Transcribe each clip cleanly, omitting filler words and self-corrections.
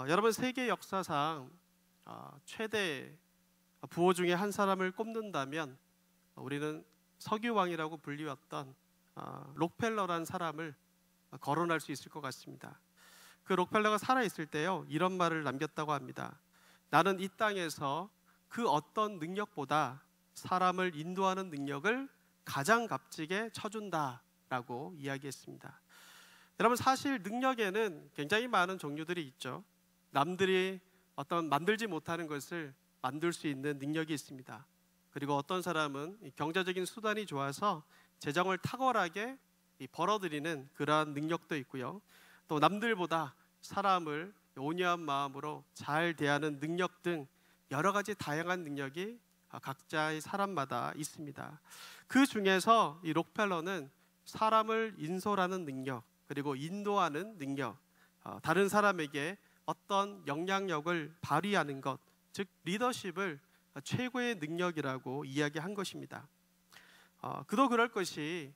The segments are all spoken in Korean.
여러분 세계 역사상 최대 부호 중에 한 사람을 꼽는다면 우리는 석유왕이라고 불리웠던 록펠러라는 사람을 거론할 수 있을 것 같습니다. 그 록펠러가 살아있을 때요, 이런 말을 남겼다고 합니다. 나는 이 땅에서 그 어떤 능력보다 사람을 인도하는 능력을 가장 값지게 쳐준다 라고 이야기했습니다. 여러분, 사실 능력에는 굉장히 많은 종류들이 있죠. 남들이 어떤 만들지 못하는 것을 만들 수 있는 능력이 있습니다. 그리고 어떤 사람은 경제적인 수단이 좋아서 재정을 탁월하게 벌어들이는 그러한 능력도 있고요. 또 남들보다 사람을 온유한 마음으로 잘 대하는 능력 등 여러 가지 다양한 능력이 각자의 사람마다 있습니다. 그 중에서 이 록펠러는 사람을 인솔하는 능력, 그리고 인도하는 능력, 다른 사람에게 어떤 영향력을 발휘하는 것, 즉 리더십을 최고의 능력이라고 이야기한 것입니다. 그도 그럴 것이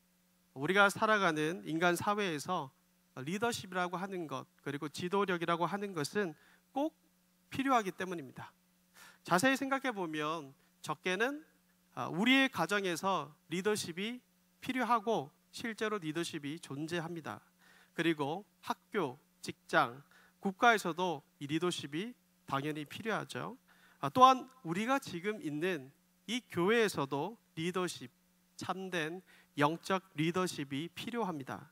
우리가 살아가는 인간 사회에서 리더십이라고 하는 것, 그리고 지도력이라고 하는 것은 꼭 필요하기 때문입니다. 자세히 생각해 보면 적게는 우리의 가정에서 리더십이 필요하고 실제로 리더십이 존재합니다. 그리고 학교, 직장, 국가에서도 이 리더십이 당연히 필요하죠. 또한 우리가 지금 있는 이 교회에서도 리더십, 참된 영적 리더십이 필요합니다.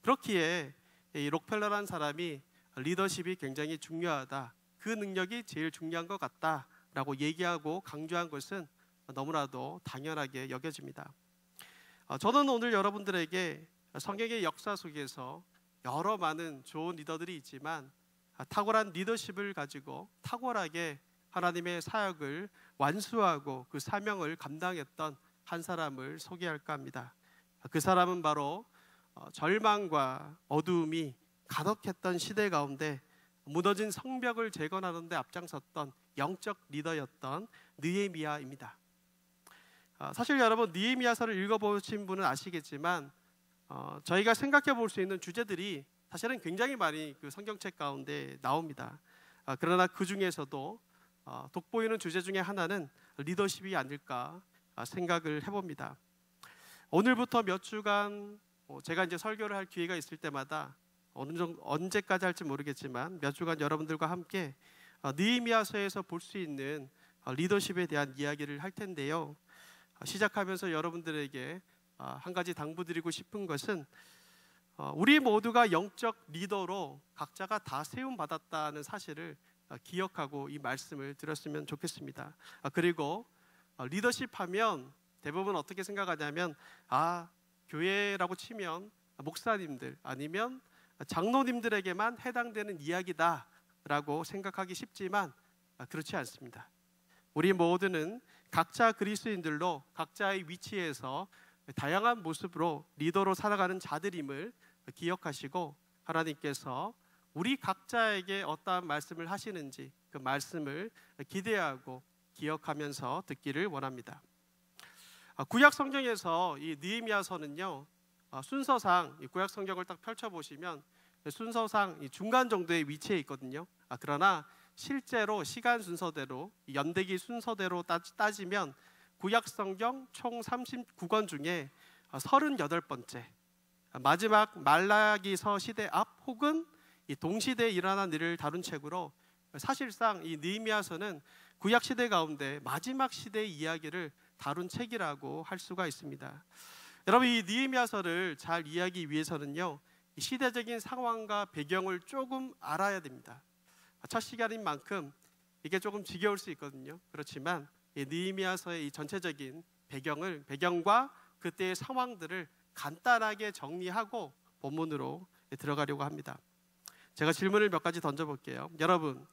그렇기에 이 록펠러라는 사람이 리더십이 굉장히 중요하다, 그 능력이 제일 중요한 것 같다라고 얘기하고 강조한 것은 너무나도 당연하게 여겨집니다. 저는 오늘 여러분들에게 성경의 역사 속에서 여러 많은 좋은 리더들이 있지만 탁월한 리더십을 가지고 탁월하게 하나님의 사역을 완수하고 그 사명을 감당했던 한 사람을 소개할까 합니다. 그 사람은 바로 절망과 어두움이 가득했던 시대 가운데 무너진 성벽을 재건하는 데 앞장섰던 영적 리더였던 느헤미야입니다. 사실 여러분, 느헤미야서를 읽어보신 분은 아시겠지만 저희가 생각해 볼 수 있는 주제들이 사실은 굉장히 많이 그 성경책 가운데 나옵니다. 그러나 그 중에서도 돋보이는 주제 중에 하나는 리더십이 아닐까 생각을 해봅니다. 오늘부터 몇 주간 제가 이제 설교를 할 기회가 있을 때마다 언제까지 할지 모르겠지만 몇 주간 여러분들과 함께 느헤미야서에서 볼 수 있는 리더십에 대한 이야기를 할 텐데요. 시작하면서 여러분들에게 한 가지 당부드리고 싶은 것은 우리 모두가 영적 리더로 각자가 다 세움받았다는 사실을 기억하고 이 말씀을 드렸으면 좋겠습니다. 그리고 리더십 하면 대부분 어떻게 생각하냐면 교회라고 치면 목사님들 아니면 장로님들에게만 해당되는 이야기다라고 생각하기 쉽지만 그렇지 않습니다. 우리 모두는 각자 그리스도인들로 각자의 위치에서 다양한 모습으로 리더로 살아가는 자들임을 기억하시고 하나님께서 우리 각자에게 어떠한 말씀을 하시는지 그 말씀을 기대하고 기억하면서 듣기를 원합니다. 구약 성경에서 이 느헤미야서는요, 순서상 이 구약 성경을 딱 펼쳐보시면 순서상 이 중간 정도의 위치에 있거든요. 그러나 실제로 시간 순서대로 연대기 순서대로 따지면 구약 성경 총 39권 중에 38번째, 마지막 말라기서 시대 앞 혹은 이 동시대에 일어난 일을 다룬 책으로 사실상 이 느헤미야서는 구약 시대 가운데 마지막 시대의 이야기를 다룬 책이라고 할 수가 있습니다. 여러분, 이 느헤미야서를 잘 이해하기 위해서는요, 이 시대적인 상황과 배경을 조금 알아야 됩니다. 첫 시간인 만큼 이게 조금 지겨울 수 있거든요. 그렇지만 이 느헤미야서의 이 전체적인 배경과 그때의 상황들을 간단하게 정리하고 본문으로 들어가려고 합니다. 제가 질문을 몇 가지 던져볼게요. 여러분,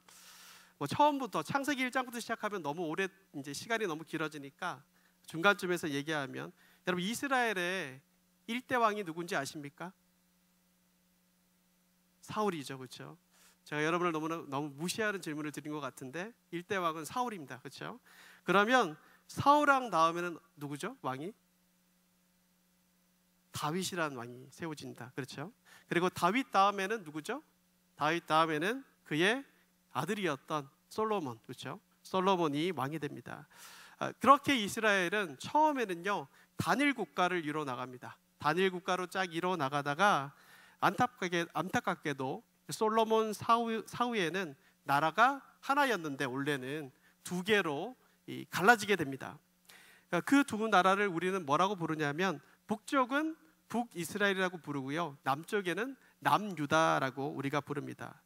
처음부터 창세기 1장부터 시작하면 너무 오래 이제 시간이 너무 길어지니까 중간쯤에서 얘기하면, 여러분 이스라엘의 1대 왕이 누군지 아십니까? 사울이죠, 그렇죠? 제가 여러분을 너무 무시하는 질문을 드린 것 같은데 1대 왕은 사울입니다, 그렇죠? 그러면 사울왕 다음에는 누구죠? 왕이? 다윗이라는 왕이 세워진다, 그렇죠? 그리고 다윗 다음에는 누구죠? 다윗 다음에는 그의 아들이었던 솔로몬, 그렇죠? 솔로몬이 왕이 됩니다. 그렇게 이스라엘은 처음에는요 단일 국가를 이뤄 나갑니다. 단일 국가로 쫙 이뤄 나가다가 안타깝게도 솔로몬 사후에는 나라가 하나였는데 원래는 두 개로 갈라지게 됩니다. 그 두 나라를 우리는 뭐라고 부르냐면 북쪽은 북이스라엘이라고 부르고요, 남쪽에는 남유다라고 우리가 부릅니다.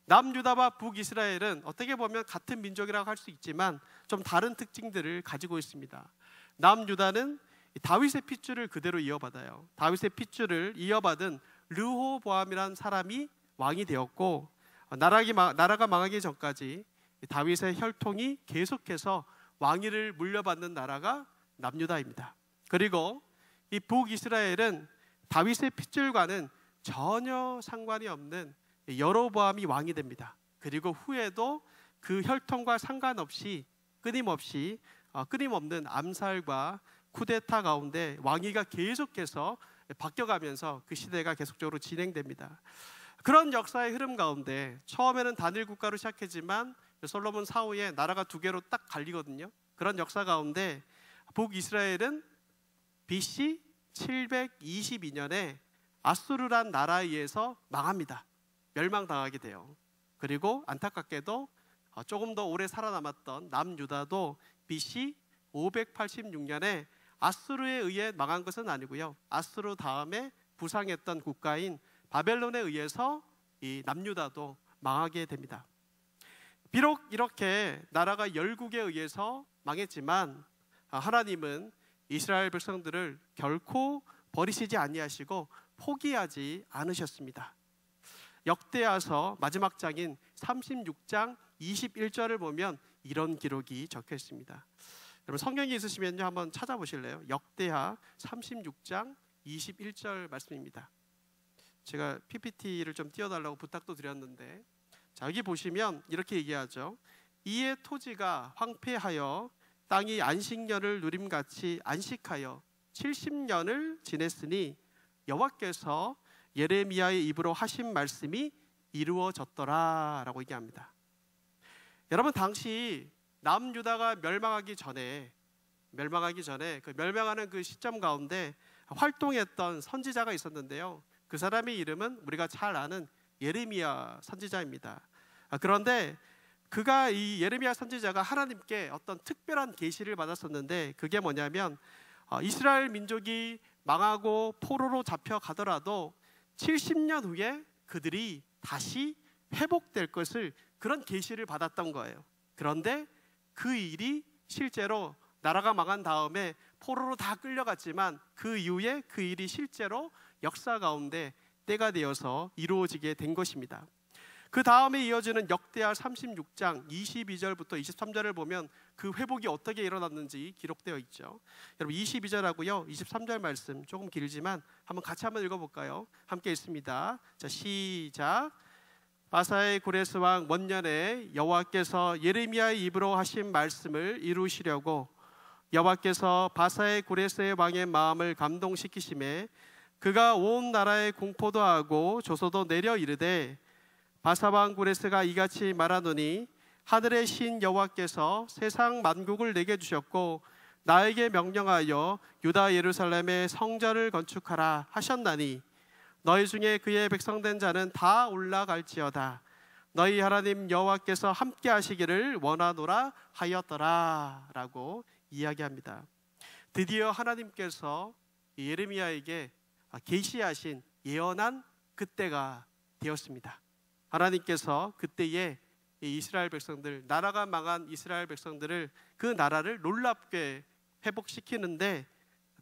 남유다와 북이스라엘은 어떻게 보면 같은 민족이라고 할 수 있지만 좀 다른 특징들을 가지고 있습니다. 남유다는 다윗의 핏줄을 그대로 이어받아요. 다윗의 핏줄을 이어받은 르호보암이라는 사람이 왕이 되었고, 나라가 망하기 전까지 다윗의 혈통이 계속해서 왕위를 물려받는 나라가 남유다입니다. 그리고 이 북이스라엘은 다윗의 핏줄과는 전혀 상관이 없는 여로보암이 왕이 됩니다. 그리고 후에도 그 혈통과 상관없이 끊임없는 암살과 쿠데타 가운데 왕위가 계속해서 바뀌어가면서 그 시대가 계속적으로 진행됩니다. 그런 역사의 흐름 가운데 처음에는 단일 국가로 시작했지만 솔로몬 사후에 나라가 두 개로 딱 갈리거든요. 그런 역사 가운데 북이스라엘은 BC 722년에 아수르란 나라에 의해서 망합니다. 멸망당하게 돼요. 그리고 안타깝게도 조금 더 오래 살아남았던 남유다도 BC 586년에 아수르에 의해 망한 것은 아니고요, 아수르 다음에 부상했던 국가인 바벨론에 의해서 이 남유다도 망하게 됩니다. 비록 이렇게 나라가 열국에 의해서 망했지만 하나님은 이스라엘 백성들을 결코 버리시지 아니하시고 포기하지 않으셨습니다. 역대하서 마지막 장인 36장 21절을 보면 이런 기록이 적혀 있습니다. 여러분 성경이 있으시면요 한번 찾아보실래요? 역대하 36장 21절 말씀입니다. 제가 PPT를 좀 띄워달라고 부탁도 드렸는데, 자 여기 보시면 이렇게 얘기하죠. 이에 토지가 황폐하여 땅이 안식년을 누림같이 안식하여 70년을 지냈으니 여호와께서 예레미야의 입으로 하신 말씀이 이루어졌더라 라고 얘기합니다. 여러분 당시 남유다가 멸망하기 전에 그 멸망하는 그 시점 가운데 활동했던 선지자가 있었는데요, 그 사람의 이름은 우리가 잘 아는 예레미야 선지자입니다. 그런데 이 예레미야 선지자가 하나님께 어떤 특별한 계시를 받았었는데, 그게 뭐냐면 이스라엘 민족이 망하고 포로로 잡혀가더라도 70년 후에 그들이 다시 회복될 것을, 그런 계시를 받았던 거예요. 그런데 그 일이 실제로 나라가 망한 다음에 포로로 다 끌려갔지만 그 이후에 그 일이 실제로 역사 가운데 때가 되어서 이루어지게 된 것입니다. 그 다음에 이어지는 역대하 36장 22절부터 23절을 보면 그 회복이 어떻게 일어났는지 기록되어 있죠. 여러분 22절하고요 23절 말씀 조금 길지만 같이 한번 읽어볼까요? 함께 읽습니다. 자 시작. 바사의 고레스 왕 원년에 여호와께서 예레미야의 입으로 하신 말씀을 이루시려고 여호와께서 바사의 고레스의 왕의 마음을 감동시키심에 그가 온 나라에 공포도 하고 조소도 내려 이르되, 바사왕 고레스가 이같이 말하노니 하늘의 신 여호와께서 세상 만국을 내게 주셨고 나에게 명령하여 유다 예루살렘에 성전을 건축하라 하셨나니 너희 중에 그의 백성된 자는 다 올라갈지어다. 너희 하나님 여호와께서 함께 하시기를 원하노라 하였더라 라고 이야기합니다. 드디어 하나님께서 예레미야에게 계시하신 예언한 그때가 되었습니다. 하나님께서 그때에 이스라엘 백성들, 나라가 망한 이스라엘 백성들을, 그 나라를 놀랍게 회복시키는데,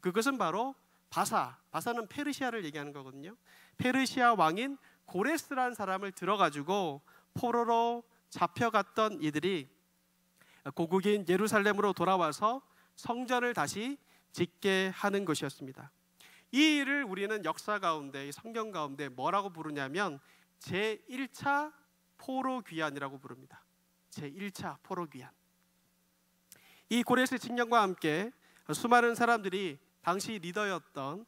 그것은 바로 바사는 페르시아를 얘기하는 거거든요. 페르시아 왕인 고레스라는 사람을 들어가지고 포로로 잡혀갔던 이들이 고국인 예루살렘으로 돌아와서 성전을 다시 짓게 하는 것이었습니다. 이 일을 우리는 역사 가운데, 성경 가운데 뭐라고 부르냐면 제1차 포로귀환이라고 부릅니다. 제1차 포로귀환. 이 고레스 칙령과 함께 수많은 사람들이 당시 리더였던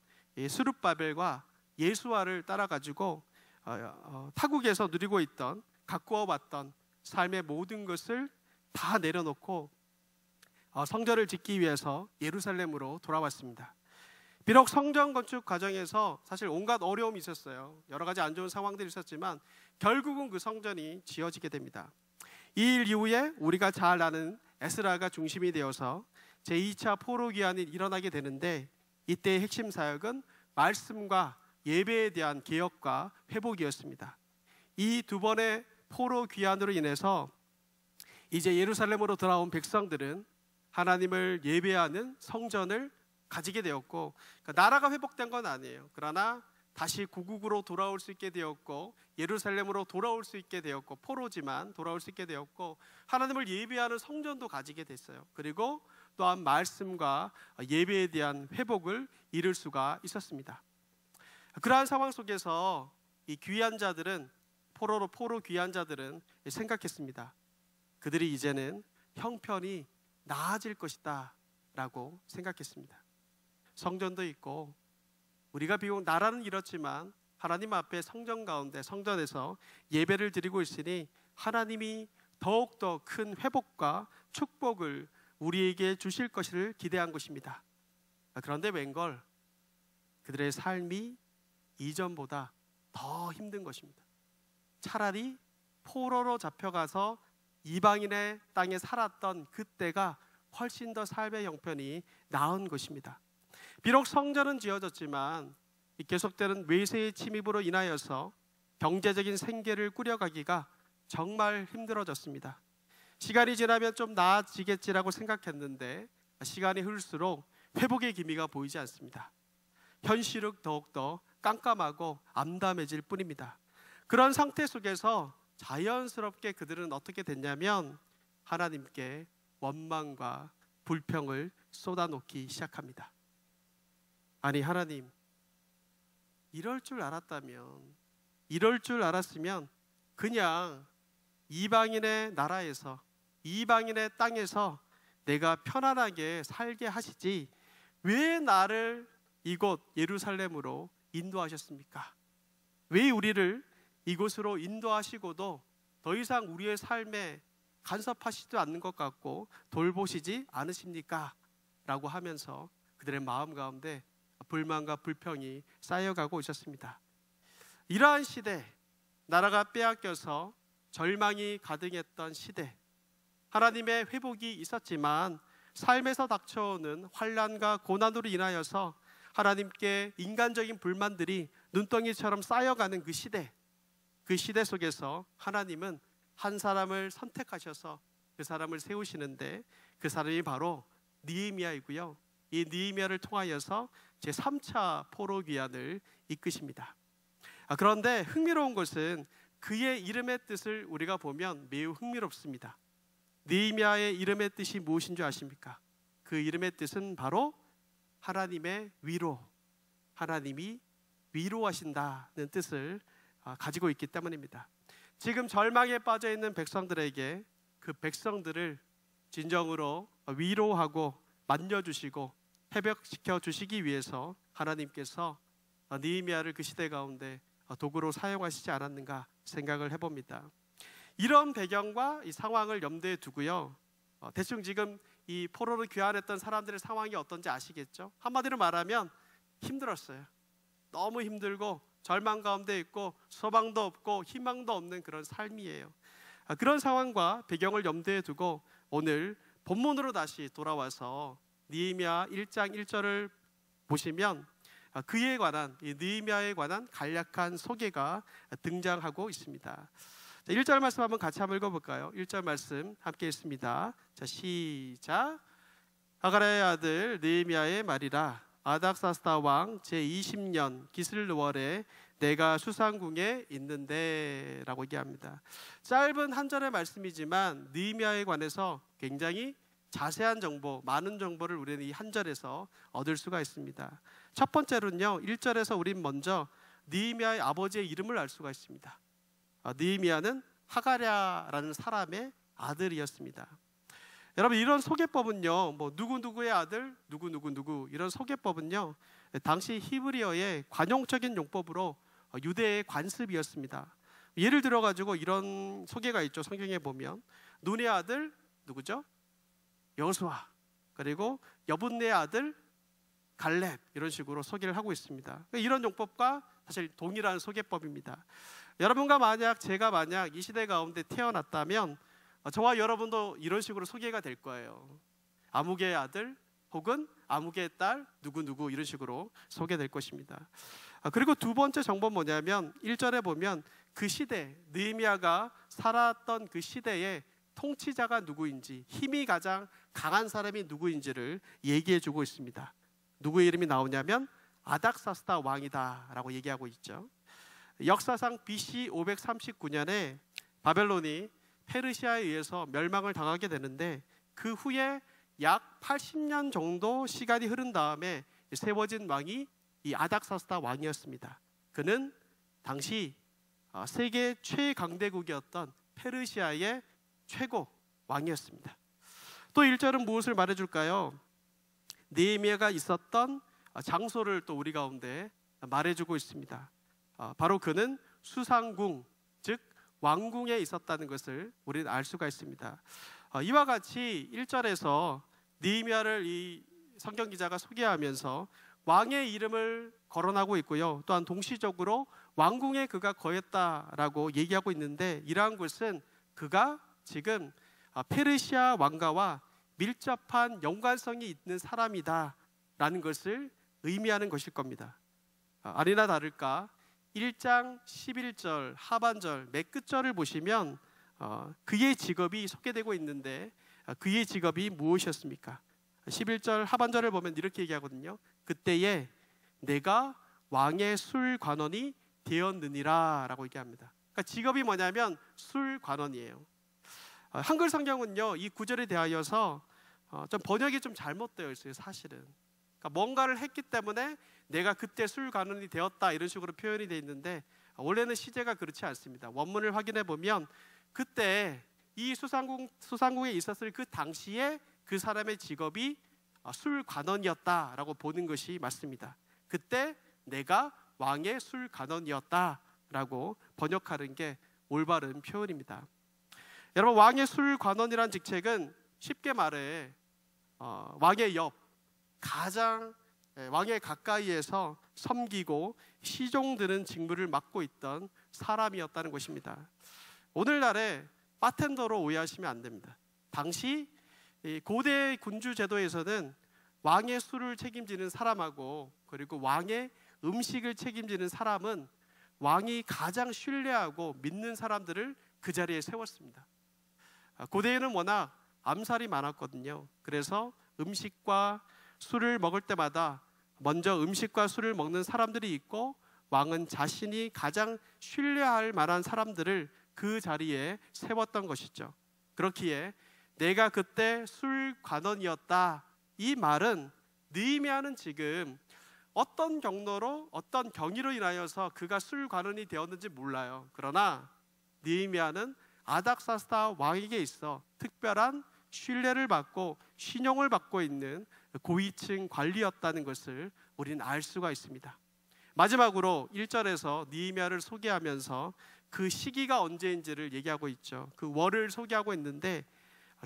스룹바벨과 예수아를 따라가지고 타국에서 누리고 있던, 가꾸어 왔던 삶의 모든 것을 다 내려놓고 성전을 짓기 위해서 예루살렘으로 돌아왔습니다. 비록 성전 건축 과정에서 사실 온갖 어려움이 있었어요. 여러 가지 안 좋은 상황들이 있었지만 결국은 그 성전이 지어지게 됩니다. 이 일 이후에 우리가 잘 아는 에스라가 중심이 되어서 제2차 포로 귀환이 일어나게 되는데, 이때의 핵심 사역은 말씀과 예배에 대한 개혁과 회복이었습니다. 이 두 번의 포로 귀환으로 인해서 이제 예루살렘으로 돌아온 백성들은 하나님을 예배하는 성전을 가지게 되었고, 그러니까 나라가 회복된 건 아니에요. 그러나 다시 고국으로 돌아올 수 있게 되었고, 예루살렘으로 돌아올 수 있게 되었고, 포로지만 돌아올 수 있게 되었고, 하나님을 예배하는 성전도 가지게 됐어요. 그리고 또한 말씀과 예배에 대한 회복을 이룰 수가 있었습니다. 그러한 상황 속에서 이 귀한 자들은, 포로 귀한 자들은 생각했습니다. 그들이 이제는 형편이 나아질 것이다 라고 생각했습니다. 성전도 있고, 우리가 비록 나라는 이렇지만 하나님 앞에 성전 가운데, 성전에서 예배를 드리고 있으니 하나님이 더욱더 큰 회복과 축복을 우리에게 주실 것을 기대한 것입니다. 그런데 웬걸 그들의 삶이 이전보다 더 힘든 것입니다. 차라리 포로로 잡혀가서 이방인의 땅에 살았던 그때가 훨씬 더 삶의 형편이 나은 것입니다. 비록 성전은 지어졌지만 계속되는 외세의 침입으로 인하여서 경제적인 생계를 꾸려가기가 정말 힘들어졌습니다. 시간이 지나면 좀 나아지겠지라고 생각했는데 시간이 흐를수록 회복의 기미가 보이지 않습니다. 현실은 더욱더 깜깜하고 암담해질 뿐입니다. 그런 상태 속에서 자연스럽게 그들은 어떻게 됐냐면 하나님께 원망과 불평을 쏟아놓기 시작합니다. 아니, 하나님, 이럴 줄 알았으면 그냥 이방인의 나라에서, 이방인의 땅에서 내가 편안하게 살게 하시지 왜 나를 이곳 예루살렘으로 인도하셨습니까? 왜 우리를 이곳으로 인도하시고도 더 이상 우리의 삶에 간섭하시지 않는 것 같고 돌보시지 않으십니까? 라고 하면서 그들의 마음 가운데 불만과 불평이 쌓여가고 있었습니다. 이러한 시대, 나라가 빼앗겨서 절망이 가득했던 시대, 하나님의 회복이 있었지만 삶에서 닥쳐오는 환난과 고난으로 인하여서 하나님께 인간적인 불만들이 눈덩이처럼 쌓여가는 그 시대 속에서 하나님은 한 사람을 선택하셔서 그 사람을 세우시는데, 그 사람이 바로 느헤미야이고요. 이 느헤미야를 통하여서 제3차 포로 귀환을 이끄십니다. 그런데 흥미로운 것은 그의 이름의 뜻을 우리가 보면 매우 흥미롭습니다. 느헤미야의 이름의 뜻이 무엇인 줄 아십니까? 그 이름의 뜻은 바로 하나님의 위로, 하나님이 위로하신다는 뜻을 가지고 있기 때문입니다. 지금 절망에 빠져 있는 백성들에게 그 백성들을 진정으로 위로하고 만져주시고 회복시켜 주시기 위해서 하나님께서 느헤미야를 그 시대 가운데 도구로 사용하시지 않았는가 생각을 해봅니다. 이런 배경과 이 상황을 염두에 두고요, 대충 지금 이 포로로 귀환했던 사람들의 상황이 어떤지 아시겠죠? 한마디로 말하면 힘들었어요. 너무 힘들고 절망 가운데 있고 소망도 없고 희망도 없는 그런 삶이에요. 그런 상황과 배경을 염두에 두고 오늘 본문으로 다시 돌아와서 느헤미야 1장 1절을 보시면 그에 관한, 이 느헤미야에 관한 간략한 소개가 등장하고 있습니다. 1절 말씀 한번 같이 한번 읽어볼까요? 1절 말씀 함께 읽습니다. 자, 시작. 하가랴의 아들 느헤미야의 말이라. 아닥사스다 왕 제20년 기슬월에 내가 수상궁에 있는데 라고 얘기합니다. 짧은 한 절의 말씀이지만 느헤미야에 관해서 굉장히 자세한 정보, 많은 정보를 우리는 이 한 절에서 얻을 수가 있습니다. 첫 번째로는요, 1절에서 우린 먼저 느헤미야의 아버지의 이름을 알 수가 있습니다. 느헤미야는 하가랴라는 사람의 아들이었습니다. 여러분, 이런 소개법은요, 뭐 누구누구의 아들, 누구 이런 소개법은요, 당시 히브리어의 관용적인 용법으로 유대의 관습이었습니다. 예를 들어 가지고 이런 소개가 있죠. 성경에 보면 눈의 아들 누구죠? 여호수아, 그리고 여분네의 아들 갈렙, 이런 식으로 소개를 하고 있습니다. 이런 용법과 사실 동일한 소개법입니다. 여러분과 제가 만약 이 시대 가운데 태어났다면 저와 여러분도 이런 식으로 소개가 될 거예요. 아무개의 아들 혹은 아무개의 딸 누구누구, 이런 식으로 소개될 것입니다. 그리고 두 번째 정보는 뭐냐면 1절에 보면 그 시대, 느헤미야가 살았던 그 시대의 통치자가 누구인지, 힘이 가장 강한 사람이 누구인지를 얘기해 주고 있습니다. 누구의 이름이 나오냐면 아닥사스다 왕이다 라고 얘기하고 있죠. 역사상 BC 539년에 바벨론이 페르시아에 의해서 멸망을 당하게 되는데, 그 후에 약 80년 정도 시간이 흐른 다음에 세워진 왕이 이 아닥사스다 왕이었습니다. 그는 당시 세계 최강대국이었던 페르시아의 최고 왕이었습니다. 또 1절은 무엇을 말해줄까요? 느헤미야가 있었던 장소를 또 우리 가운데 말해주고 있습니다. 바로 그는 수상궁, 즉 왕궁에 있었다는 것을 우리는 알 수가 있습니다. 이와 같이 1절에서 느헤미야를 이 성경 기자가 소개하면서 왕의 이름을 거론하고 있고요. 또한 동시적으로 왕궁에 그가 거했다라고 얘기하고 있는데, 이러한 것은 그가 지금 페르시아 왕가와 밀접한 연관성이 있는 사람이다라는 것을 의미하는 것일 겁니다. 아니나 다를까 1장 11절 하반절 맨 끝절을 보시면 그의 직업이 소개되고 있는데, 그의 직업이 무엇이었습니까? 11절 하반절을 보면 이렇게 얘기하거든요. 그때에 내가 왕의 술관원이 되었느니라 라고 얘기합니다. 그러니까 직업이 뭐냐면 술관원이에요. 한글 성경은요, 이 구절에 대하여서 좀 번역이 좀 잘못되어 있어요. 사실은 그러니까 뭔가를 했기 때문에 내가 그때 술관원이 되었다, 이런 식으로 표현이 되어 있는데, 원래는 시제가 그렇지 않습니다. 원문을 확인해 보면 그때 이 수상궁에 있었을 그 당시에 그 사람의 직업이 술관원이었다라고 보는 것이 맞습니다. 그때 내가 왕의 술관원이었다라고 번역하는 게 올바른 표현입니다. 여러분, 왕의 술관원이란 직책은 쉽게 말해 왕의 옆, 가장 왕의 가까이에서 섬기고 시종드는 직무를 맡고 있던 사람이었다는 것입니다. 오늘날에 바텐더로 오해하시면 안 됩니다. 당시 고대 군주 제도에서는 왕의 술을 책임지는 사람하고, 그리고 왕의 음식을 책임지는 사람은 왕이 가장 신뢰하고 믿는 사람들을 그 자리에 세웠습니다. 고대에는 워낙 암살이 많았거든요. 그래서 음식과 술을 먹을 때마다 먼저 음식과 술을 먹는 사람들이 있고, 왕은 자신이 가장 신뢰할 만한 사람들을 그 자리에 세웠던 것이죠. 그렇기에 내가 그때 술관원이었다, 이 말은 느헤미야는 지금 어떤 경로로, 어떤 경위로 인하여서 그가 술관원이 되었는지 몰라요. 그러나 느헤미야는 아닥사스다 왕에게 있어 특별한 신뢰를 받고 신용을 받고 있는 고위층 관리였다는 것을 우리는 알 수가 있습니다. 마지막으로 1절에서 느헤미야를 소개하면서 그 시기가 언제인지를 얘기하고 있죠. 그 월을 소개하고 있는데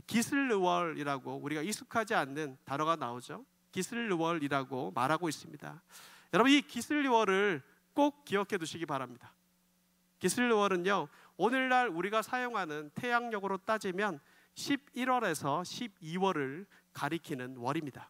기슬르월이라고 우리가 익숙하지 않는 단어가 나오죠. 기슬르월이라고 말하고 있습니다. 여러분, 이 기슬르월을 꼭 기억해 두시기 바랍니다. 기슬르월은요, 오늘날 우리가 사용하는 태양력으로 따지면 11월에서 12월을 가리키는 월입니다.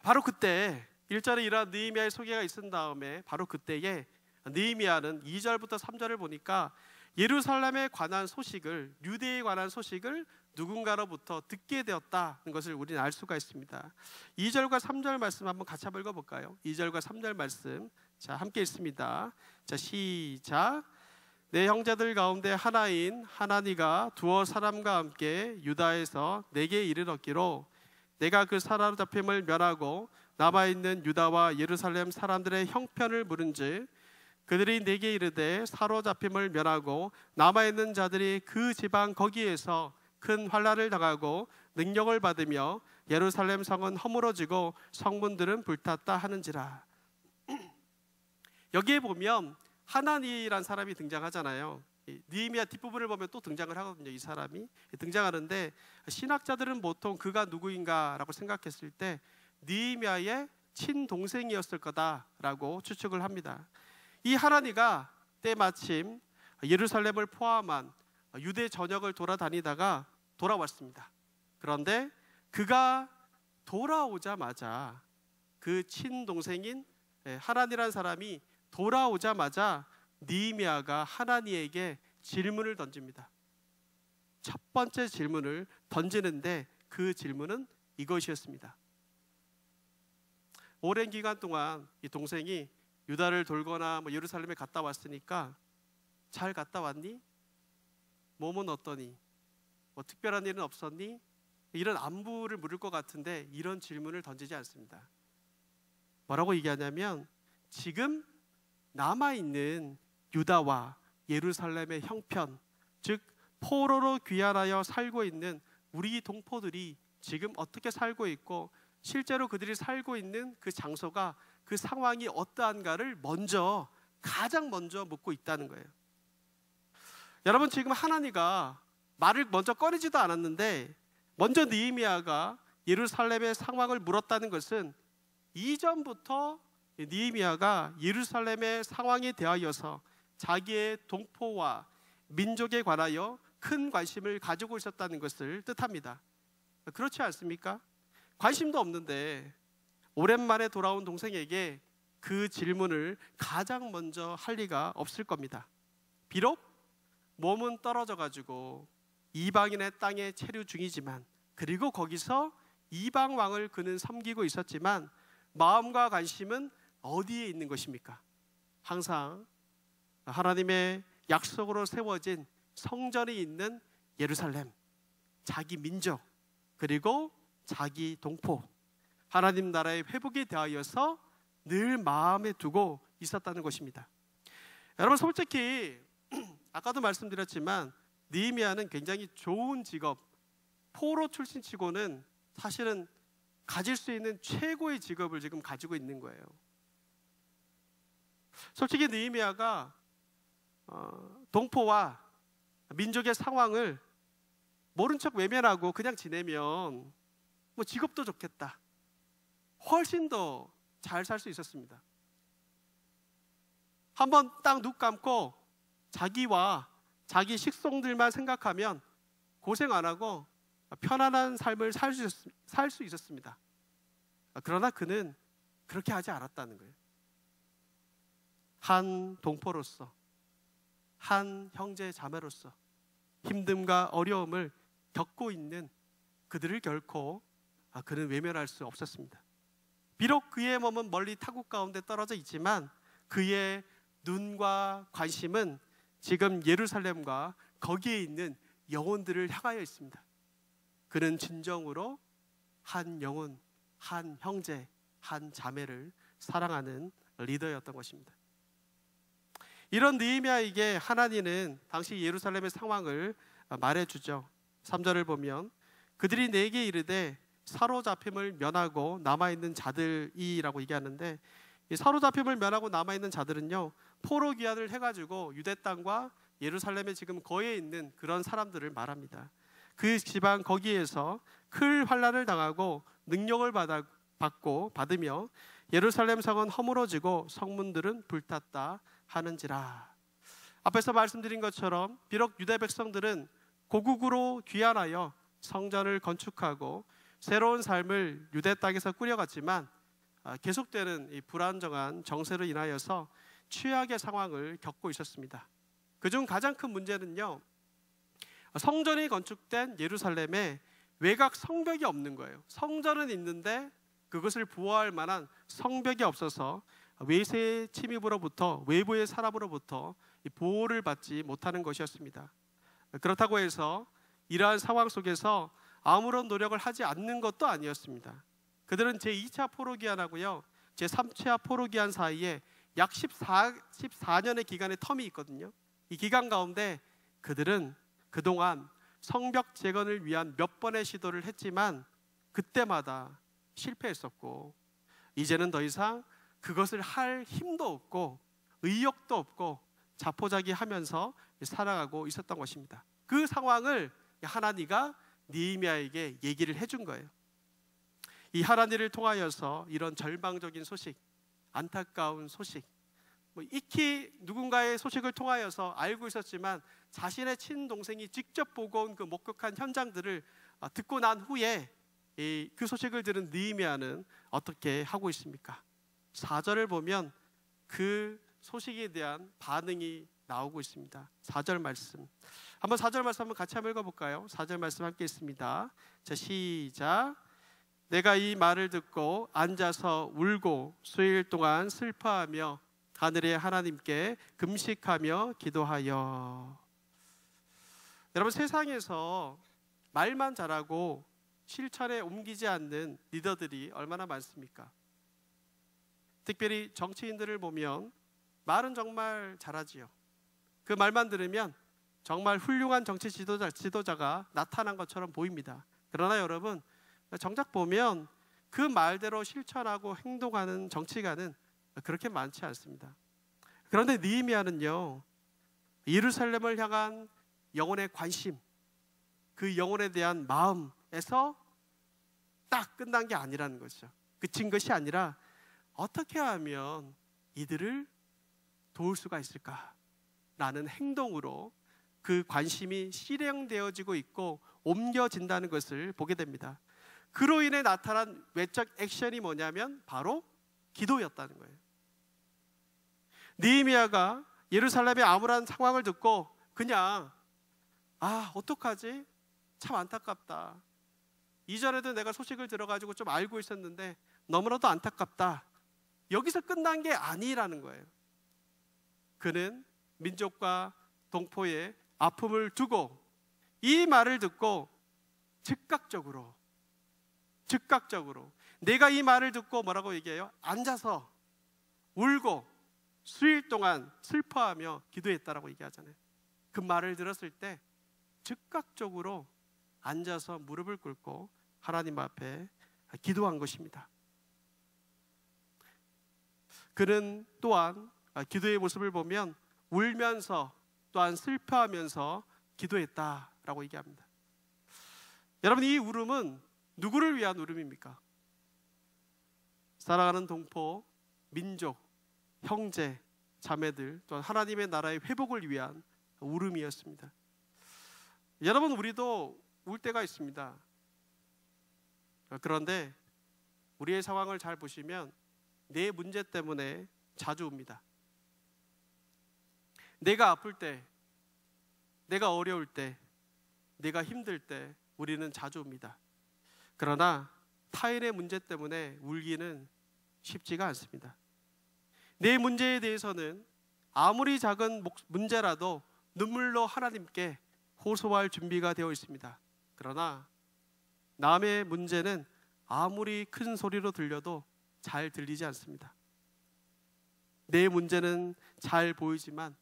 바로 그때 1절에 이러한 느헤미야의 소개가 있은 다음에 바로 그때에 느헤미야는 2절부터 3절을 보니까 예루살렘에 관한 소식을, 유대에 관한 소식을 누군가로부터 듣게 되었다는 것을 우리는 알 수가 있습니다. 2절과 3절 말씀 한번 같이 한번 읽어볼까요? 2절과 3절 말씀, 자, 함께 읽습니다. 자, 시작. 내 형제들 가운데 하나인 하나니가 두어 사람과 함께 유다에서 내게 이르렀기로 내가 그 사로잡힘을 면하고 남아있는 유다와 예루살렘 사람들의 형편을 물은즉 그들이 내게 이르되 사로잡힘을 면하고 남아있는 자들이 그 지방 거기에서 큰 환난을 당하고 능력을 받으며 예루살렘 성은 허물어지고 성문들은 불탔다 하는지라. 여기에 보면 하나니란 사람이 등장하잖아요. 느헤미야 뒷부분을 보면 또 등장을 하거든요. 이 사람이 등장하는데 신학자들은 보통 그가 누구인가라고 생각했을 때 느헤미야의 친동생이었을 거다라고 추측을 합니다. 이 하나니가 때마침 예루살렘을 포함한 유대 전역을 돌아다니다가 돌아왔습니다. 그런데 그가 돌아오자마자 그 친동생인 하나니라는 사람이 돌아오자마자 느헤미야가 하나니에게 질문을 던집니다. 첫 번째 질문을 던지는데 그 질문은 이것이었습니다. 오랜 기간 동안 이 동생이 유다를 돌거나 예루살렘에 갔다 왔으니까 잘 갔다 왔니? 몸은 어떠니? 특별한 일은 없었니? 이런 안부를 물을 것 같은데 이런 질문을 던지지 않습니다. 뭐라고 얘기하냐면 지금 남아있는 유다와 예루살렘의 형편, 즉 포로로 귀환하여 살고 있는 우리 동포들이 지금 어떻게 살고 있고 실제로 그들이 살고 있는 그 장소가 그 상황이 어떠한가를 가장 먼저 묻고 있다는 거예요. 여러분, 지금 하나니가 말을 먼저 꺼내지도 않았는데 먼저 느헤미야가 예루살렘의 상황을 물었다는 것은 이전부터 느헤미야가 예루살렘의 상황에 대하여서 자기의 동포와 민족에 관하여 큰 관심을 가지고 있었다는 것을 뜻합니다. 그렇지 않습니까? 관심도 없는데 오랜만에 돌아온 동생에게 그 질문을 가장 먼저 할 리가 없을 겁니다. 비록 몸은 떨어져 가지고 이방인의 땅에 체류 중이지만, 그리고 거기서 이방 왕을 그는 섬기고 있었지만 마음과 관심은 어디에 있는 것입니까? 항상 하나님의 약속으로 세워진 성전이 있는 예루살렘, 자기 민족, 그리고 자기 동포, 하나님 나라의 회복에 대하여서 늘 마음에 두고 있었다는 것입니다. 여러분, 솔직히 아까도 말씀드렸지만 느헤미야는 굉장히 좋은 직업, 포로 출신치고는 사실은 가질 수 있는 최고의 직업을 지금 가지고 있는 거예요. 솔직히 느헤미야가 동포와 민족의 상황을 모른 척 외면하고 그냥 지내면 직업도 좋겠다, 훨씬 더 잘 살 수 있었습니다. 한번 딱 눈 감고 자기와 자기 식성들만 생각하면 고생 안 하고 편안한 삶을 살 수 있었습니다. 그러나 그는 그렇게 하지 않았다는 거예요. 한 동포로서, 한 형제 자매로서 힘듦과 어려움을 겪고 있는 그들을 결코 그는 외면할 수 없었습니다. 비록 그의 몸은 멀리 타국 가운데 떨어져 있지만 그의 눈과 관심은 지금 예루살렘과 거기에 있는 영혼들을 향하여 있습니다. 그는 진정으로 한 영혼, 한 형제, 한 자매를 사랑하는 리더였던 것입니다. 이런 느헤미야에게 하나님은 당시 예루살렘의 상황을 말해주죠. 3절을 보면 그들이 내게 이르되 사로잡힘을 면하고 남아있는 자들이라고 얘기하는데, 이 사로잡힘을 면하고 남아있는 자들은요, 포로 귀환을 해가지고 유대 땅과 예루살렘에 지금 거해 있는 그런 사람들을 말합니다. 그 지방 거기에서 큰 환난을 당하고 능력을 받으며 예루살렘 성은 허물어지고 성문들은 불탔다 하는지라. 앞에서 말씀드린 것처럼 비록 유대 백성들은 고국으로 귀환하여 성전을 건축하고 새로운 삶을 유대 땅에서 꾸려갔지만 계속되는 이 불안정한 정세로 인하여서 최악의 상황을 겪고 있었습니다. 그중 가장 큰 문제는요, 성전이 건축된 예루살렘에 외곽 성벽이 없는 거예요. 성전은 있는데 그것을 보호할 만한 성벽이 없어서 외세의 침입으로부터, 외부의 사람으로부터 보호를 받지 못하는 것이었습니다. 그렇다고 해서 이러한 상황 속에서 아무런 노력을 하지 않는 것도 아니었습니다. 그들은 제2차 포로기한하고요, 제3차 포로기한 사이에 약 14년의 기간의 텀이 있거든요. 이 기간 가운데 그들은 그동안 성벽 재건을 위한 몇 번의 시도를 했지만 그때마다 실패했었고, 이제는 더 이상 그것을 할 힘도 없고 의욕도 없고 자포자기하면서 살아가고 있었던 것입니다. 그 상황을 하나니가 느헤미야에게 얘기를 해준 거예요. 이 하나니를 통하여서 이런 절망적인 소식, 안타까운 소식, 익히 누군가의 소식을 통하여서 알고 있었지만 자신의 친동생이 직접 보고 온 그 목격한 현장들을 듣고 난 후에 그 소식을 들은 느헤미야는 어떻게 하고 있습니까? 4절을 보면 그 소식에 대한 반응이 나오고 있습니다. 4절 말씀, 한번 4절 말씀 한번 같이 한번 읽어볼까요? 4절 말씀 함께 있습니다. 자, 시작. 내가 이 말을 듣고 앉아서 울고 수일 동안 슬퍼하며 하늘의 하나님께 금식하며 기도하여. 여러분, 세상에서 말만 잘하고 실천에 옮기지 않는 리더들이 얼마나 많습니까? 특별히 정치인들을 보면 말은 정말 잘하지요. 그 말만 들으면 정말 훌륭한 정치 지도자가 나타난 것처럼 보입니다. 그러나 여러분, 정작 보면 그 말대로 실천하고 행동하는 정치가는 그렇게 많지 않습니다. 그런데 느헤미야는요, 예루살렘을 향한 영혼의 관심, 그 영혼에 대한 마음에서 딱 끝난 게 아니라는 거죠. 그친 것이 아니라 어떻게 하면 이들을 도울 수가 있을까라는 행동으로 그 관심이 실행되어지고 있고 옮겨진다는 것을 보게 됩니다. 그로 인해 나타난 외적 액션이 뭐냐면 바로 기도였다는 거예요. 느헤미야가 예루살렘의 암울한 상황을 듣고 그냥 어떡하지? 참 안타깝다. 이전에도 내가 소식을 들어가지고 좀 알고 있었는데 너무나도 안타깝다. 여기서 끝난 게 아니라는 거예요. 그는 민족과 동포의 아픔을 두고 이 말을 듣고 즉각적으로 내가 이 말을 듣고 뭐라고 얘기해요? 앉아서 울고 수일 동안 슬퍼하며 기도했다라고 얘기하잖아요. 그 말을 들었을 때 즉각적으로 앉아서 무릎을 꿇고 하나님 앞에 기도한 것입니다. 그는 또한 기도의 모습을 보면 울면서 또한 슬퍼하면서 기도했다라고 얘기합니다. 여러분, 이 울음은 누구를 위한 울음입니까? 사랑하는 동포, 민족, 형제, 자매들, 또한 하나님의 나라의 회복을 위한 울음이었습니다. 여러분, 우리도 울 때가 있습니다. 그런데 우리의 상황을 잘 보시면 내 문제 때문에 자주 웁니다. 내가 아플 때, 내가 어려울 때, 내가 힘들 때 우리는 자주 웁니다. 그러나 타인의 문제 때문에 울기는 쉽지가 않습니다. 내 문제에 대해서는 아무리 작은 문제라도 눈물로 하나님께 호소할 준비가 되어 있습니다. 그러나 남의 문제는 아무리 큰 소리로 들려도 잘 들리지 않습니다. 내 문제는 잘 보이지만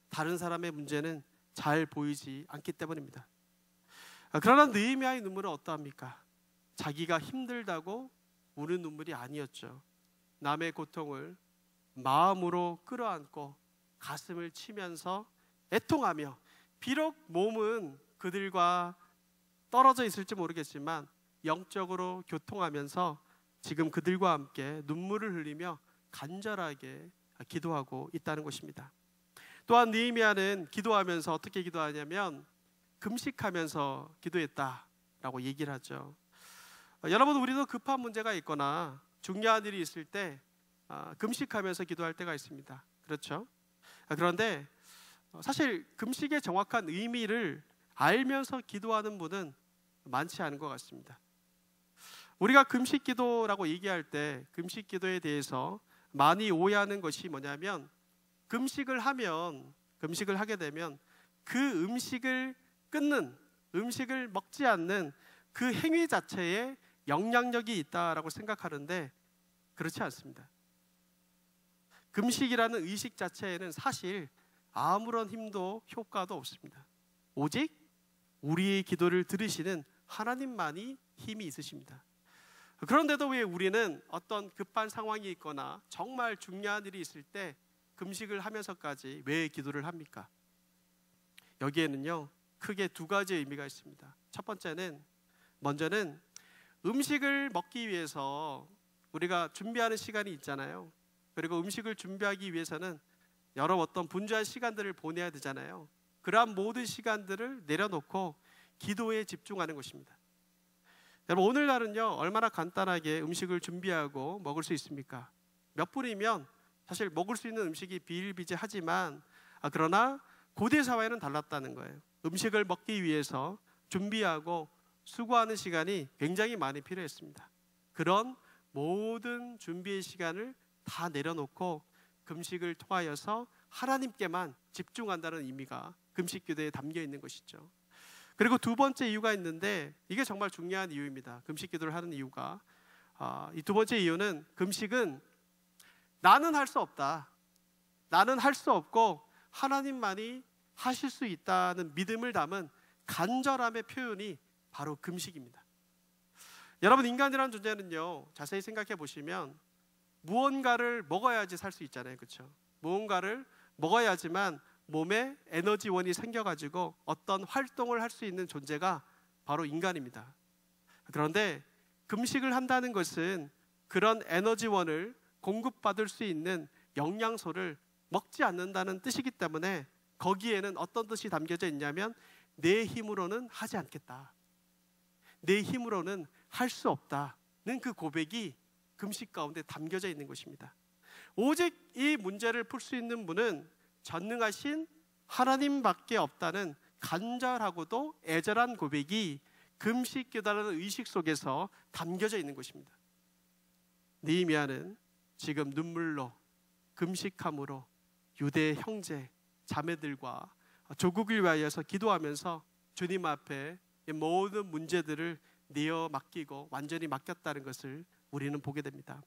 다른 사람의 문제는 잘 보이지 않기 때문입니다. 그러나 느헤미야의 눈물은 어떠합니까? 자기가 힘들다고 우는 눈물이 아니었죠. 남의 고통을 마음으로 끌어안고 가슴을 치면서 애통하며, 비록 몸은 그들과 떨어져 있을지 모르겠지만 영적으로 교통하면서 지금 그들과 함께 눈물을 흘리며 간절하게 기도하고 있다는 것입니다. 또한 느헤미야는 기도하면서 어떻게 기도하냐면 금식하면서 기도했다라고 얘기를 하죠. 여러분, 우리도 급한 문제가 있거나 중요한 일이 있을 때 금식하면서 기도할 때가 있습니다. 그렇죠? 그런데 사실 금식의 정확한 의미를 알면서 기도하는 분은 많지 않은 것 같습니다. 우리가 금식 기도라고 얘기할 때 금식 기도에 대해서 많이 오해하는 것이 뭐냐면, 금식을 하게 되면 그 음식을 끊는, 음식을 먹지 않는 그 행위 자체에 영향력이 있다라고 생각하는데 그렇지 않습니다. 금식이라는 의식 자체에는 사실 아무런 힘도 효과도 없습니다. 오직 우리의 기도를 들으시는 하나님만이 힘이 있으십니다. 그런데도 왜 우리는 어떤 급한 상황이 있거나 정말 중요한 일이 있을 때 금식을 하면서까지 왜 기도를 합니까? 여기에는요 크게 두 가지 의미가 있습니다. 첫 번째는 먼저는 음식을 먹기 위해서 우리가 준비하는 시간이 있잖아요. 그리고 음식을 준비하기 위해서는 여러 어떤 분주한 시간들을 보내야 되잖아요. 그러한 모든 시간들을 내려놓고 기도에 집중하는 것입니다. 여러분, 오늘날은요 얼마나 간단하게 음식을 준비하고 먹을 수 있습니까? 몇 분이면 사실 먹을 수 있는 음식이 비일비재하지만 그러나 고대 사회는 달랐다는 거예요. 음식을 먹기 위해서 준비하고 수고하는 시간이 굉장히 많이 필요했습니다. 그런 모든 준비의 시간을 다 내려놓고 금식을 통하여서 하나님께만 집중한다는 의미가 금식 기도에 담겨 있는 것이죠. 그리고 두 번째 이유가 있는데 이게 정말 중요한 이유입니다. 금식 기도를 하는 이유가 이 두 번째 이유는 금식은 나는 할 수 없다, 나는 할 수 없고 하나님만이 하실 수 있다는 믿음을 담은 간절함의 표현이 바로 금식입니다. 여러분, 인간이라는 존재는요 자세히 생각해 보시면 무언가를 먹어야지 살 수 있잖아요. 그렇죠? 무언가를 먹어야지만 몸에 에너지원이 생겨가지고 어떤 활동을 할 수 있는 존재가 바로 인간입니다. 그런데 금식을 한다는 것은 그런 에너지원을 공급받을 수 있는 영양소를 먹지 않는다는 뜻이기 때문에 거기에는 어떤 뜻이 담겨져 있냐면 내 힘으로는 하지 않겠다, 내 힘으로는 할 수 없다는 그 고백이 금식 가운데 담겨져 있는 것입니다. 오직 이 문제를 풀 수 있는 분은 전능하신 하나님밖에 없다는 간절하고도 애절한 고백이 금식 기도라는 의식 속에서 담겨져 있는 것입니다. 느헤미야는 지금 눈물로 금식함으로 유대 형제 자매들과 조국을 위하여서 기도하면서 주님 앞에 모든 문제들을 내어 맡기고 완전히 맡겼다는 것을 우리는 보게 됩니다.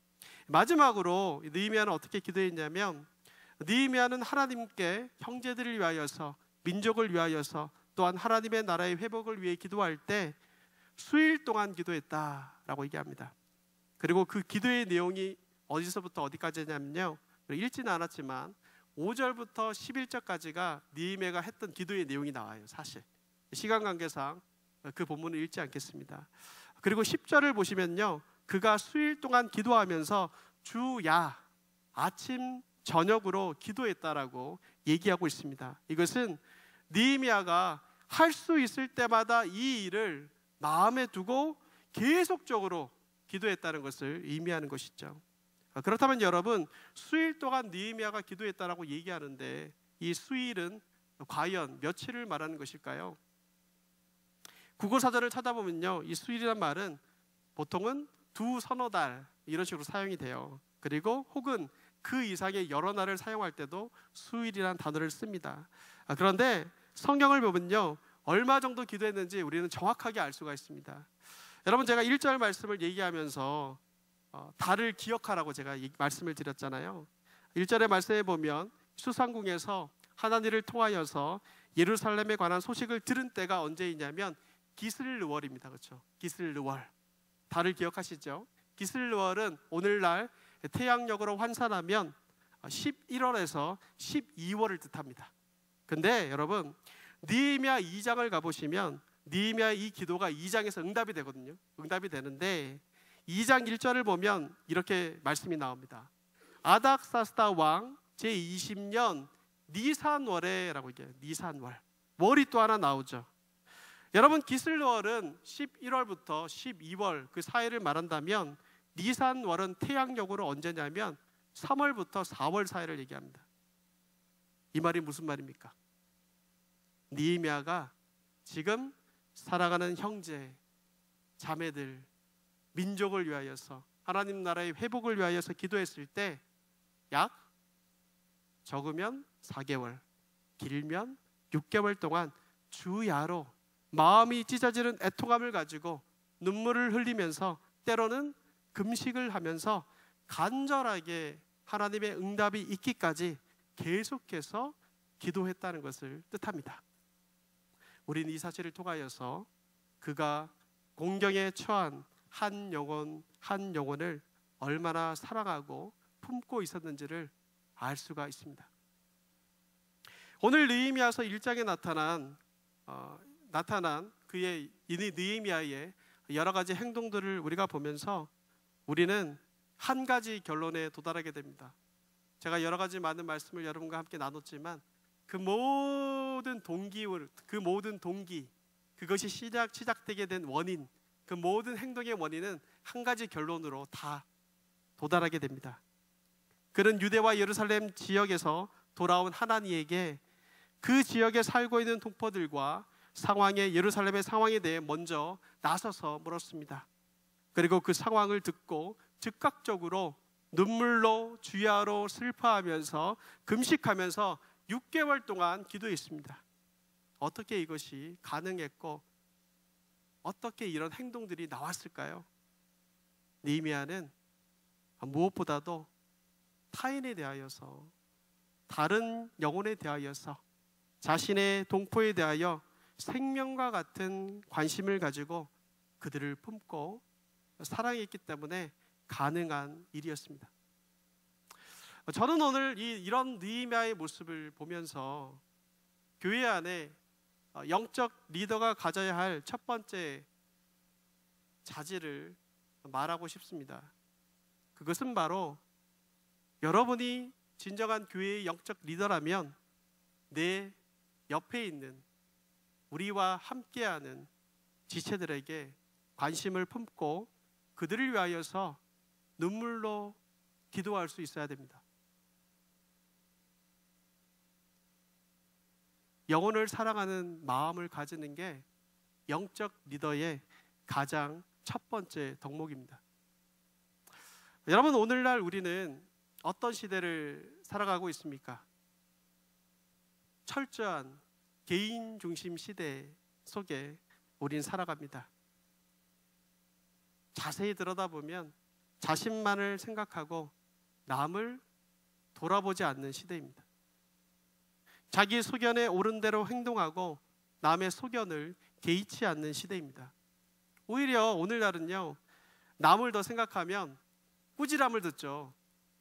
마지막으로 느헤미야는 어떻게 기도했냐면 느헤미야는 하나님께 형제들을 위하여서, 민족을 위하여서, 또한 하나님의 나라의 회복을 위해 기도할 때 수일 동안 기도했다라고 얘기합니다. 그리고 그 기도의 내용이 어디서부터 어디까지냐면요, 읽지는 않았지만 5절부터 11절까지가 느헤미야가 했던 기도의 내용이 나와요. 사실 시간 관계상 그 본문을 읽지 않겠습니다. 그리고 10절을 보시면요, 그가 수일 동안 기도하면서 주야 아침 저녁으로 기도했다라고 얘기하고 있습니다. 이것은 느헤미야가 할 수 있을 때마다 이 일을 마음에 두고 계속적으로 기도했다는 것을 의미하는 것이죠. 그렇다면 여러분, 수일 동안 느헤미야가 기도했다라고 얘기하는데 이 수일은 과연 며칠을 말하는 것일까요? 국어사전을 찾아보면요, 이 수일이란 말은 보통은 두 서너 달 이런 식으로 사용이 돼요. 그리고 혹은 그 이상의 여러 날을 사용할 때도 수일이라는 단어를 습니다. 그런데 성경을 보면요, 얼마 정도 기도했는지 우리는 정확하게 알 수가 있습니다. 여러분, 제가 1절 말씀을 얘기하면서 달을 기억하라고 제가 말씀을 드렸잖아요. 1절의 말씀에 보면 수상궁에서 하나님을 통하여서 예루살렘에 관한 소식을 들은 때가 언제이냐면 기슬르월입니다. 그렇죠? 기슬르월. 달을 기억하시죠? 기슬르월은 오늘날 태양력으로 환산하면 11월에서 12월을 뜻합니다. 근데 여러분, 느헤미야 2장을 가보시면 느헤미야 이 기도가 2장에서 응답이 되거든요. 응답이 되는데 2장 1절을 보면 이렇게 말씀이 나옵니다. 아닥사스다 왕 제20년 니산월에라고 얘기해요. 니산월. 월이 또 하나 나오죠. 여러분, 기슬월은 11월부터 12월 그 사이를 말한다면 니산월은 태양력으로 언제냐면 3월부터 4월 사이를 얘기합니다. 이 말이 무슨 말입니까? 느헤미야가 지금 살아가는 형제, 자매들, 민족을 위하여서, 하나님 나라의 회복을 위하여서 기도했을 때 약 적으면 4개월, 길면 6개월 동안 주야로 마음이 찢어지는 애통함을 가지고 눈물을 흘리면서 때로는 금식을 하면서 간절하게 하나님의 응답이 있기까지 계속해서 기도했다는 것을 뜻합니다. 우리는 이 사실을 통하여서 그가 공경에 처한 한 영혼을 얼마나 사랑하고 품고 있었는지를 알 수가 있습니다. 오늘 느헤미야서 1장에 나타난 그의 느헤미야의 여러 가지 행동들을 우리가 보면서 우리는 한 가지 결론에 도달하게 됩니다. 제가 여러 가지 많은 말씀을 여러분과 함께 나눴지만 그 모든 동기, 그것이 시작되게 된 원인, 그 모든 행동의 원인은 한 가지 결론으로 다 도달하게 됩니다. 그는 유대와 예루살렘 지역에서 돌아온 하나니에게 그 지역에 살고 있는 동포들과 예루살렘의 상황에 대해 먼저 나서서 물었습니다. 그리고 그 상황을 듣고 즉각적으로 눈물로 주야로 슬퍼하면서 금식하면서 6개월 동안 기도했습니다. 어떻게 이것이 가능했고 어떻게 이런 행동들이 나왔을까요? 느헤미야는 무엇보다도 타인에 대하여서, 다른 영혼에 대하여서, 자신의 동포에 대하여 생명과 같은 관심을 가지고 그들을 품고 사랑했기 때문에 가능한 일이었습니다. 저는 오늘 이런 느헤미야의 모습을 보면서 교회 안에 영적 리더가 가져야 할 첫 번째 자질을 말하고 싶습니다. 그것은 바로 여러분이 진정한 교회의 영적 리더라면 내 옆에 있는 우리와 함께하는 지체들에게 관심을 품고 그들을 위하여서 눈물로 기도할 수 있어야 됩니다. 영혼을 사랑하는 마음을 가지는 게 영적 리더의 가장 첫 번째 덕목입니다. 여러분, 오늘날 우리는 어떤 시대를 살아가고 있습니까? 철저한 개인 중심 시대 속에 우린 살아갑니다. 자세히 들여다보면 자신만을 생각하고 남을 돌아보지 않는 시대입니다. 자기 소견에 옳은 대로 행동하고 남의 소견을 개의치 않는 시대입니다. 오히려 오늘날은요, 남을 더 생각하면 꾸지람을 듣죠.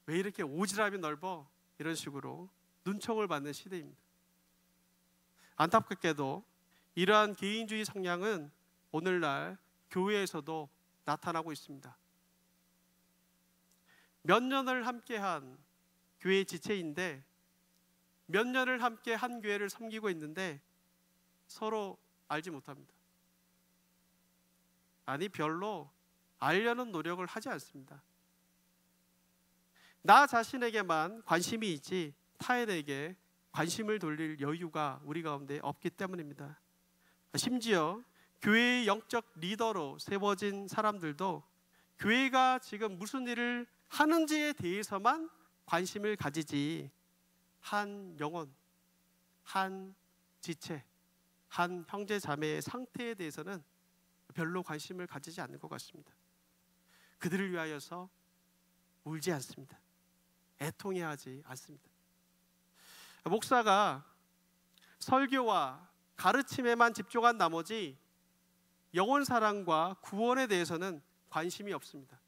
왜 이렇게 오지랖이 넓어? 이런 식으로 눈총을 받는 시대입니다. 안타깝게도 이러한 개인주의 성향은 오늘날 교회에서도 나타나고 있습니다. 몇 년을 함께한 교회 지체인데, 몇 년을 함께 한 교회를 섬기고 있는데 서로 알지 못합니다. 아니, 별로 알려는 노력을 하지 않습니다. 나 자신에게만 관심이 있지 타인에게 관심을 돌릴 여유가 우리 가운데 없기 때문입니다. 심지어 교회의 영적 리더로 세워진 사람들도 교회가 지금 무슨 일을 하는지에 대해서만 관심을 가지지 한 영혼, 한 지체, 한 형제 자매의 상태에 대해서는 별로 관심을 가지지 않는 것 같습니다. 그들을 위하여서 울지 않습니다. 애통해하지 않습니다. 목사가 설교와 가르침에만 집중한 나머지 영혼 사랑과 구원에 대해서는 관심이 없습니다.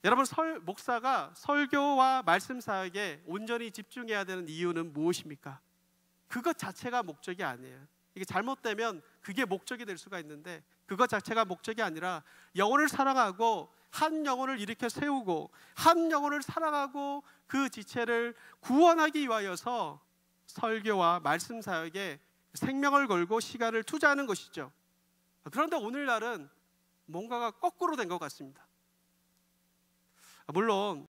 여러분, 목사가 설교와 말씀 사역에 온전히 집중해야 되는 이유는 무엇입니까? 그것 자체가 목적이 아니에요. 이게 잘못되면 그게 목적이 될 수가 있는데 그것 자체가 목적이 아니라 영혼을 사랑하고 한 영혼을 일으켜 세우고 한 영혼을 사랑하고 그 지체를 구원하기 위하여서 설교와 말씀 사역에 생명을 걸고 시간을 투자하는 것이죠. 그런데 오늘날은 뭔가가 거꾸로 된 것 같습니다. 물론